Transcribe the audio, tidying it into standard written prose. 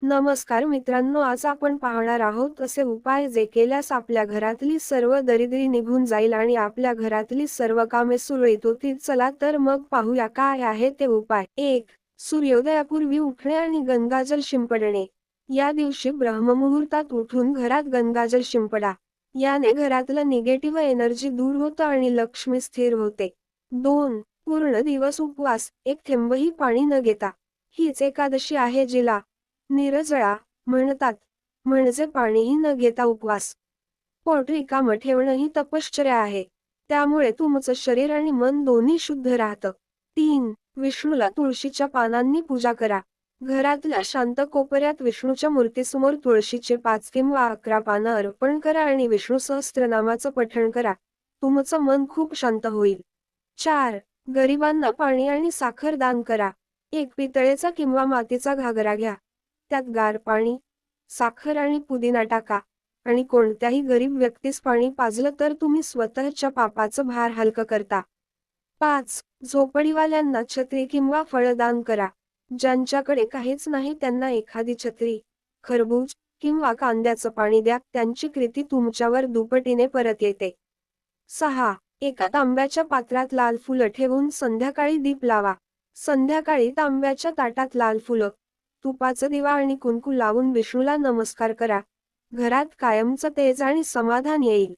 नमस्कार मित्रांनो, आज आपण पाहणार आहोत असे उपाय जे केल्यास आपल्या घरातली सर्व दरिद्री निघून जाईल आणि आपल्या घरातली सर्व कामे सुरळीत होतील. चला तर मग पाहूया काय आहे ते उपाय. 1. सूर्योदयापूर्वी उठणे आणि गंगाजल शिंपडणे. या दिवशी ब्रह्ममुहूर्तात उठून घरात गंगाजल शिंपडा. याने घरातलं निगेटिव्ह एनर्जी दूर होतं आणि लक्ष्मी स्थिर होते. 2. पूर्ण दिवस उपवास, एक थेंबही पाणी न घेता. हीच एकादशी आहे जिला निर्जळा म्हणतात, म्हणजे पाणीही न घेता उपवास. पोट रिकामं ठेवणं ही तपश्चर्या आहे. त्यामुळे तुमचं शरीर आणि मन दोन्ही शुद्ध राहतं. 3. विष्णूला तुळशीच्या पानांनी पूजा करा. घरातल्या शांत कोपऱ्यात विष्णूच्या मूर्तीसमोर तुळशीचे 5 किंवा 11 पानं अर्पण करा आणि विष्णू सहस्त्रनामाचं पठण करा. तुमचं मन खूप शांत होईल. 4. गरिबांना पाणी आणि साखर दान करा. एक पितळेचा किंवा मातीचा घागरा घ्या. त्यात गार पाणी, साखर आणि पुदिना टाका आणि कोणत्याही गरीब व्यक्तीस पाणी पाजलं तर तुम्ही स्वतःच्या पापाचं भार हलकं करता. 5. झोपडीवाल्यांना छत्री किंवा फळं दान करा. ज्यांच्याकडे काहीच नाही त्यांना एखादी छत्री, खरबूज किंवा कांद्याचं पाणी द्या. त्यांची कृती तुमच्यावर दुपटीने परत येते. 6. एका तांब्याच्या पात्रात लाल फुलं ठेवून संध्याकाळी दीप लावा. संध्याकाळी तांब्याच्या ताटात लाल फुलं, तुपाचा दिवा आणि कुंकू लावून विष्णूला नमस्कार करा. घरात कायमचं तेज आणि समाधान येईल.